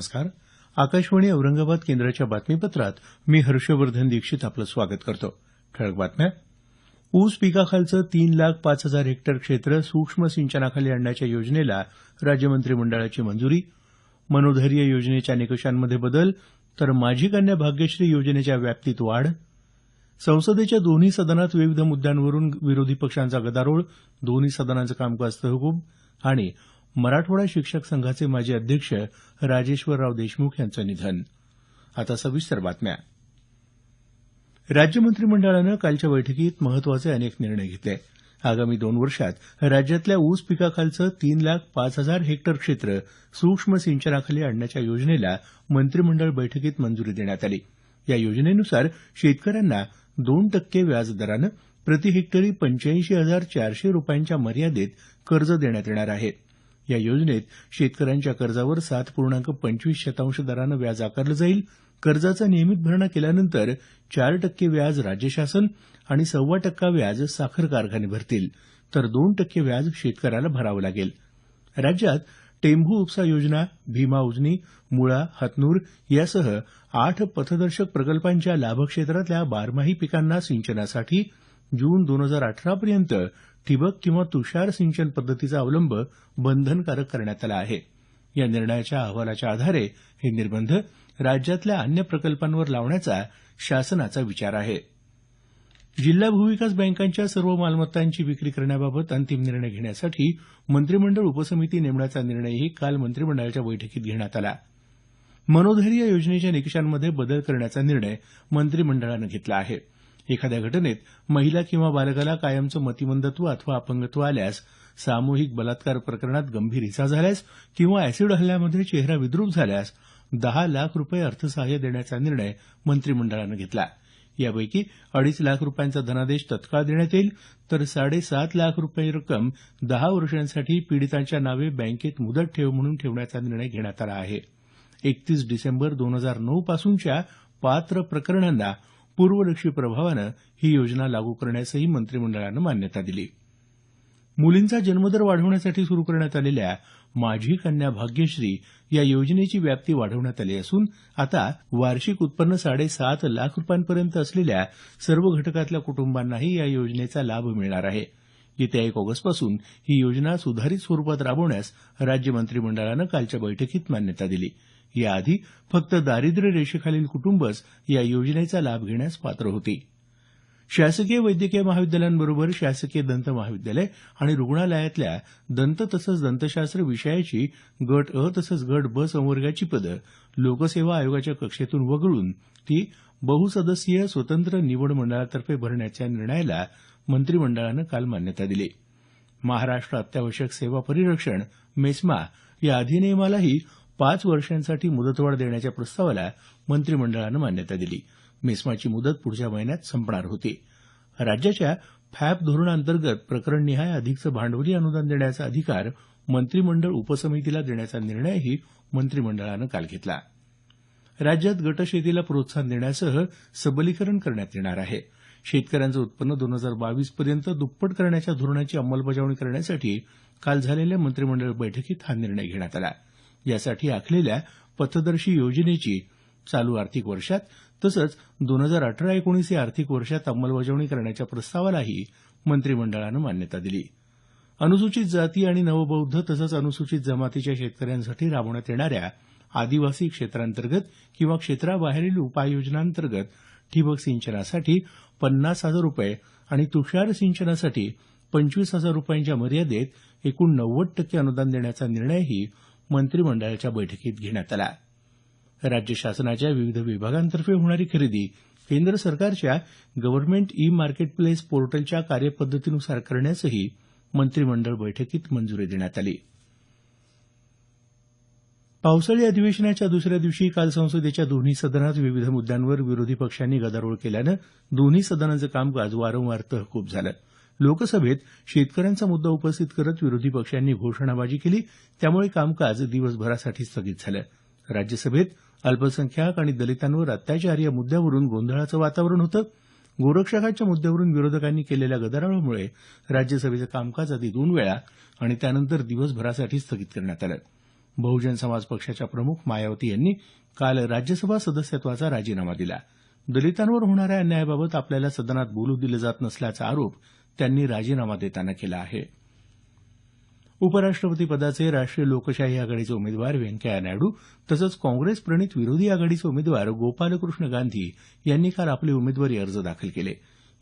नमस्कार. आकाशवाणी औरंगाबाद केंद्राच्या बातमीपत्रात मी हर्षवर्धन दीक्षित आपलं स्वागत करतो. ठळक बातम्या. ऊस पिकाखालचं 3,05,000 हेक्टर क्षेत्र सूक्ष्म सिंचनाखाली आणण्याच्या योजनेला राज्य मंत्रिमंडळाची मंजुरी. मनोधैर्य योजनेच्या निकषांमध्ये बदल तर माझी कन्या भाग्यश्री योजनेच्या व्याप्तीत वाढ. संसदेच्या दोन्ही सदनात विविध मुद्द्यांवरून विरोधी पक्षांचा गदारोळ, दोन्ही सदनांचं कामकाज तहकूब. आणि मराठवाडा शिक्षक संघाचे माजी अध्यक्ष राजेश्वरराव देशमुख यांचं निधन. आता सविस्तर बातम्या. राज्य मंत्रिमंडळानं कालच्या बैठकीत महत्वाचे अनेक निर्णय घेतले. आगामी 2 वर्षात राज्यातल्या ऊस पिकाखालचं 3,05,000 हेक्टर क्षेत्र सूक्ष्म सिंचनाखाली आणण्याच्या योजनेला मंत्रिमंडळ बैठकीत मंजुरी देण्यात आली. या योजनेनुसार शेतकऱ्यांना 2% व्याज दरानं प्रति हेक्टरी 85,400 रुपयांच्या मर्यादेत कर्ज देण्यात येणार आहे. या योजनेत शेतकऱ्यांच्या कर्जावर 7.25% दरानं व्याज आकारलं जाईल. कर्जाचा नियमित भरणा केल्यानंतर 4% व्याज राज्य शासन आणि 1.25% व्याज साखर कारखाने भरतील, तर 2% व्याज शेतकऱ्याला भरावं लागेल. राज्यात टेंभू उपसा योजना, भीमा उजनी, मुळा, हतनूर यासह 8 पथदर्शक प्रकल्पांच्या लाभक्षेत्रातल्या बारमाही पिकांना सिंचनासाठी जून 2018 पर्यंत ठिबक किंवा तुषार सिंचन पद्धतीचा अवलंब बंधनकारक करण्यात आला आहे. या निर्णयाच्या अहवालाच्या आधारे हे निर्बंध राज्यातल्या अन्य प्रकल्पांवर लावण्याचा शासनाचा विचार आहे. जिल्हा भूविकास बँकांच्या सर्व मालमत्तांची विक्री करण्याबाबत अंतिम निर्णय घेण्यासाठी मंत्रिमंडळ उपसमिती नेमण्याचा निर्णयही काल मंत्रिमंडळाच्या बैठकीत घेण्यात आला. मनोधैर्य योजनेच्या निकषांमध्ये बदल करण्याचा निर्णय मंत्रिमंडळानं घेतला आहे. एखाद्या घटनेत महिला किंवा बालकाला कायमचं मतिमंदत्व अथवा अपंगत्व आल्यास, सामूहिक बलात्कार प्रकरणात गंभीर इजा झाल्यास किंवा अॅसिड हल्ल्यामध्ये चेहरा विद्रूप झाल्यास 10 लाख रुपये अर्थसहाय्य देण्याचा निर्णय मंत्रिमंडळानं घेतला. यापैकी 2.5 लाख रुपयांचा धनादेश तत्काळ देण्यात येईल, तर 7.5 लाख रुपये रक्कम 10 वर्षांसाठी पीडितांच्या नावे बँकेत मुदत ठेव म्हणून ठेवण्याचा निर्णय घेण्यात आला आहे. 31 डिसेंबर 2009 पासूनच्या पात्र प्रकरणांना पूर्वलक्षी प्रभावानं ही योजना लागू करण्यासही मंत्रिमंडळानं मान्यता दिली. मुलींचा जन्मदर वाढवण्यासाठी सुरू करण्यात आलेल्या माझी कन्या भाग्यश्री या योजनेची व्याप्ती वाढवण्यात आली असून आता वार्षिक उत्पन्न 7.5 लाख रुपयांपर्यंत असलेल्या सर्व घटकातल्या कुटुंबांनाही या योजनेचा लाभ मिळणार आहे. येत्या 1 ऑगस्टपासून ही योजना सुधारित स्वरूपात राबवण्यास राज्य मंत्रिमंडळानं कालच्या बैठकीत मान्यता दिली. याआधी फक्त दारिद्र्य रेषेखालील कुटुंबच या योजनेचा लाभ घेण्यास पात्र होती. शासकीय वैद्यकीय महाविद्यालयांबरोबर शासकीय दंत महाविद्यालय आणि रुग्णालयातल्या दंत तसंच दंतशास्त्र विषयाची गट अ तसंच गट ब संवर्गाची पदं लोकसेवा आयोगाच्या कक्षेतून वगळून ती बहुसदस्यीय स्वतंत्र निवड मंडळातर्फे भरण्याच्या निर्णयाला मंत्रिमंडळानं काल मान्यता दिली. महाराष्ट्र अत्यावश्यक सेवा परिरक्षण मेस्मा या अधिनियमालाही 5 वर्षांसाठी मुदतवाढ देण्याच्या प्रस्तावाला मंत्रिमंडळानं मान्यता दिली. मेस्माची मुदत पुढच्या महिन्यात संपणार होती. राज्याच्या फॅप धोरणाअंतर्गत प्रकरणनिहाय अधिकचं भांडवली अनुदान देण्याचा अधिकार मंत्रिमंडळ उपसमितीला देण्याचा निर्णयही मंत्रिमंडळानं काल घेतला. राज्यात गटशेतीला प्रोत्साहन देण्यासह सबलीकरण करण्यात येणार आहे. शेतकऱ्यांचं उत्पन्न 2022 पर्यंत दुप्पट करण्याच्या धोरणाची अंमलबजावणी करण्यासाठी काल झालेल्या मंत्रिमंडळ बैठकीत हा निर्णय घेण्यात आला. यासाठी आखलेल्या पथदर्शी योजनेची चालू आर्थिक वर्षात तसंच 2018-19 या आर्थिक वर्षात अंमलबजावणी करण्याच्या प्रस्तावालाही मंत्रिमंडळानं मान्यता दिली. अनुसूचित जाती आणि नवबौद्ध तसंच अनुसूचित जमातीच्या शेतकऱ्यांसाठी राबवण्यात येणाऱ्या आदिवासी क्षेत्रांतर्गत किंवा क्षेत्राबाहेरील उपाययोजनांतर्गत ठिबक सिंचनासाठी 50,000 रुपये आणि तुषार सिंचनासाठी 25,000 रुपयांच्या मर्यादेत एकूण 90% अनुदान देण्याचा निर्णयही मंत्रिमंडळाच्या बैठकीत घेण्यात आला. राज्य शासनाच्या विविध विभागांतर्फे होणारी खरेदी केंद्र सरकारच्या गव्हर्नमेंट ई मार्केटप्लेस पोर्टलच्या कार्यपद्धतीनुसार करण्यासही मंत्रिमंडळ बैठकीत मंजुरी देण्यात आली. पावसाळी अधिवेशनाच्या दुसऱ्या दिवशी काल संसदेच्या दोन्ही सदनात विविध मुद्द्यांवर विरोधी पक्षांनी गदारोळ केल्यानं दोन्ही सदनांचं कामकाज वारंवार तहकूब झालं. लोकसभेत शेतकऱ्यांचा मुद्दा उपस्थित करत विरोधी पक्षांनी घोषणाबाजी केली, त्यामुळे कामकाज दिवसभरासाठी स्थगित झालं. राज्यसभेत अल्पसंख्याक आणि दलितांवर अत्याचार या मुद्द्यावरून गोंधळाचं वातावरण होतं. गोरक्षकाच्या मुद्द्यावरून विरोधकांनी केलेल्या गदारोळामुळे राज्यसभेचं कामकाज आधी 2 वेळा आणि त्यानंतर दिवसभरासाठी स्थगित करण्यात आलं. बहुजन समाज पक्षाच्या प्रमुख मायावती यांनी काल राज्यसभा सदस्यत्वाचा राजीनामा दिला. दलितांवर होणाऱ्या अन्यायाबाबत आपल्याला सदनात बोलू दिलं जात नसल्याचा आरोप त्यांनी राजीनामा देताना केला आहे. उपराष्ट्रपती पदाचे राष्ट्रीय लोकशाही आघाडीचे उमेदवार व्यंकय्या नायडू तसंच काँग्रेस प्रणित विरोधी आघाडीचे उमेदवार गोपालकृष्ण गांधी यांनी काल आपले उमेदवारी अर्ज दाखल केले.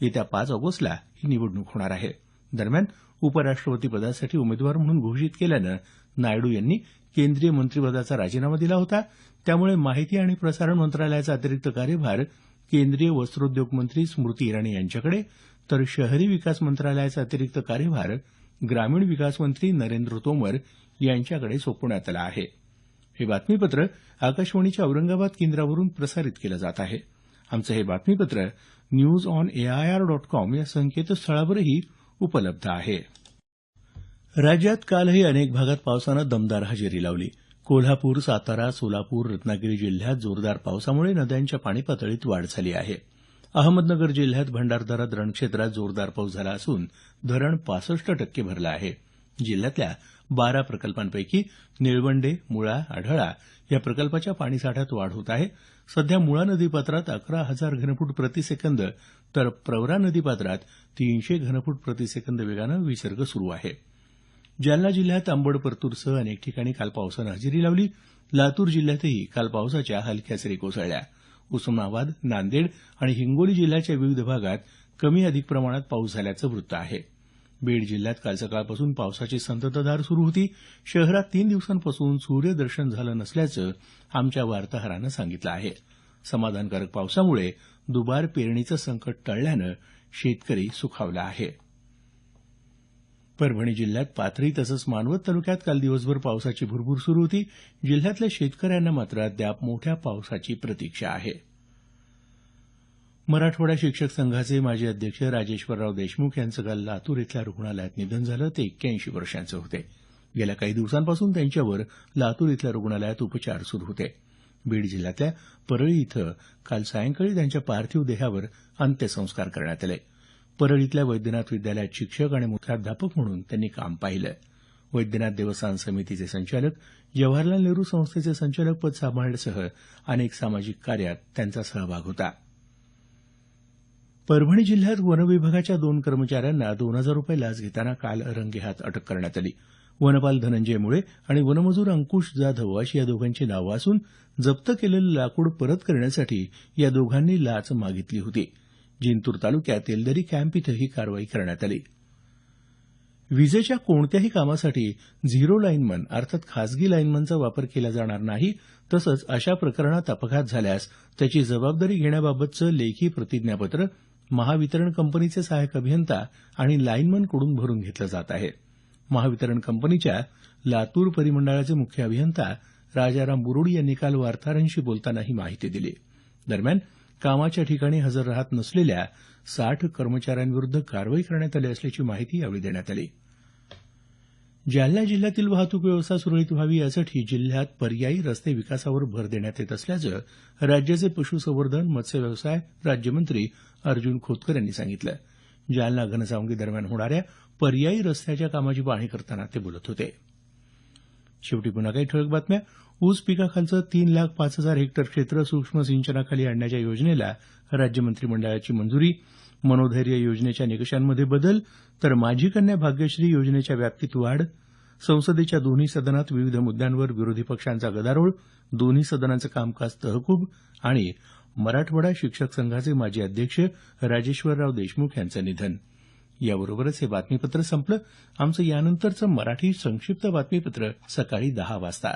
येत्या 5 ऑगस्टला ही निवडणूक होणार आहे. दरम्यान उपराष्ट्रपती पदासाठी उमेदवार म्हणून घोषित केल्यानं नायडू यांनी केंद्रीय मंत्रिपदाचा राजीनामा दिला होता. त्यामुळे माहिती आणि प्रसारण मंत्रालयाचा अतिरिक्त कार्यभार केंद्रीय वस्त्रोद्योग मंत्री स्मृती इराणी यांच्याकडे, तर शहरी विकास मंत्रालयाचा अतिरिक्त कार्यभार ग्रामीण विकास मंत्री नरेंद्र तोमर यांच्याकडे सोपवण्यात आला आहे. हे बातमीपत्र आकाशवाणीच्या औरंगाबाद केंद्रावरून प्रसारित केलं जात आहे. आमचं हे बातमीपत्र newsonair.com या संकेतस्थळावरही उपलब्ध आहे. राज्यात कालही अनेक भागात पावसानं दमदार हजेरी लावली. कोल्हापूर, सातारा, सोलापूर, रत्नागिरी जिल्ह्यात जोरदार पावसामुळे नद्यांच्या पाणी पातळीत वाढ झाली आहे. अहमदनगर जिल्ह्यात भंडारदरा धरणक्षेत्रात जोरदार पाऊस झाला असून धरण 65% भरलं आहे. जिल्ह्यातल्या 12 प्रकल्पांपैकी निळवंडे, मुळा, आढळा या प्रकल्पाच्या पाणीसाठ्यात वाढ होत आहे. सध्या मुळा नदीपात्रात 11,000 घनफूट प्रतिसेकंद तर प्रवरा नदीपात्रात 300 घनफूट प्रतिसेकंद वेगानं विसर्ग सुरू आहे. जालना जिल्ह्यात अंबड, परतूरसह अनेक ठिकाणी काल पावसानं हजेरी लावली. लातूर जिल्ह्यातही काल पावसाच्या हलक्या सरी कोसळल्या. उस्मानाबाद, नांदेड आणि हिंगोली जिल्ह्याच्या विविध भागात कमी अधिक प्रमाणात पाऊस झाल्याचं वृत्त आहे. बीड जिल्ह्यात काल सकाळपासून पावसाची संततधार सुरू होती. शहरात 3 दिवसांपासून सूर्यदर्शन झालं नसल्याचं आमच्या वार्ताहरानं सांगितलं आहे. समाधानकारक पावसामुळे दुबार पेरणीचं संकट टळल्यानं शेतकरी सुखावला आहे. परभणी जिल्ह्यात पाथरी तसंच मानवत तालुक्यात काल दिवसभर पावसाची भुरभर सुरू होती. जिल्ह्यातल्या शेतकऱ्यांना मात्र अद्याप मोठ्या पावसाची प्रतीक्षा आहे. मराठवाडा शिक्षक संघाचे माजी अध्यक्ष राजेश्वरराव देशमुख यांचं काल लातूर इथल्या रुग्णालयात निधन झालं. ते 81 वर्षांचे होते. गेल्या काही दिवसांपासून त्यांच्यावर लातूर इथल्या रुग्णालयात उपचार सुरू होते. बीड जिल्ह्यातल्या परळी इथं काल सायंकाळी त्यांच्या पार्थिव देहावर अंत्यसंस्कार करण्यात आले. परळीतल्या वैद्यनाथ विद्यालयात शिक्षक आणि मुख्याध्यापक म्हणून त्यांनी काम पाहिलं. वैद्यनाथ देवस्थान समितीचे संचालक, जवाहरलाल नेहरू संस्थेचे संचालक पद सांभाळण्यासह अनेक सामाजिक कार्यात त्यांचा सहभाग होता. परभणी जिल्ह्यात वनविभागाच्या 2 कर्मचाऱ्यांना 2,000 रुपये लाच घेताना काल रंगेहात अटक करण्यात आली. वनपाल धनंजय मुळे आणि वनमजूर अंकुश जाधव अशी या दोघांची नावं असून जप्त केलेलं लाकूड परत करण्यासाठी या दोघांनी लाच मागितली होती. जिंतूर तालुक्यात एलदरी कॅम्प इथं ही कारवाई करण्यात आली. विजेच्या कोणत्याही कामासाठी झिरो लाईनमन अर्थात खासगी लाईनमनचा वापर केला जाणार नाही. तसंच अशा प्रकरणात अपघात झाल्यास त्याची जबाबदारी घेण्याबाबतचं लेखी प्रतिज्ञापत्र महावितरण कंपनीचे सहाय्यक अभियंता आणि लाईनमनकडून भरून घेतलं जात आहे. महावितरण कंपनीच्या लातूर परिमंडळाचे मुख्य अभियंता राजाराम बुरोडी यांनी काल वार्ताहरांशी बोलताना ही माहिती दिली. दरम्यान कामाच्या ठिकाणी हजर राहत नसलेल्या 60 कर्मचाऱ्यांविरुद्ध कारवाई करण्यात आली असल्याची माहिती यावेळी देण्यात आली. जालना जिल्ह्यातील वाहतूक व्यवस्था सुरळीत व्हावी यासाठी जिल्ह्यात पर्यायी रस्ते विकासावर भर देण्यात येत असल्याचं राज्याचे पशुसंवर्धन मत्स्य व्यवसाय राज्यमंत्री अर्जुन खोतकर यांनी सांगितलं. जालना घनसावंगी दरम्यान होणाऱ्या पर्यायी रस्त्याच्या कामाची पाहणी करताना ते बोलत होते. शेवटी पुन्हा काही ठळक बातम्या. ऊस पिकाखालचं 3,05,000 हेक्टर क्षेत्र सूक्ष्म सिंचनाखाली आणण्याच्या योजनेला राज्य मंत्रिमंडळाची मंजुरी. मनोधैर्य योजनेच्या निकषांमध्ये बदल तर माझी कन्या भाग्यश्री योजनेच्या व्याप्तीत वाढ. संसदेच्या दोन्ही सदनात विविध मुद्द्यांवर विरोधी पक्षांचा गदारोळ. दोन्ही सदनांचं कामकाज तहकूब आणि मराठवाडा शिक्षक संघाचे माजी अध्यक्ष राजेश्वरराव देशमुख यांचं निधन. याबरोबरच हे बातमीपत्र संपलं. आमचं यानंतरचं मराठी संक्षिप्त बातमीपत्र सकाळी 10 वाजता.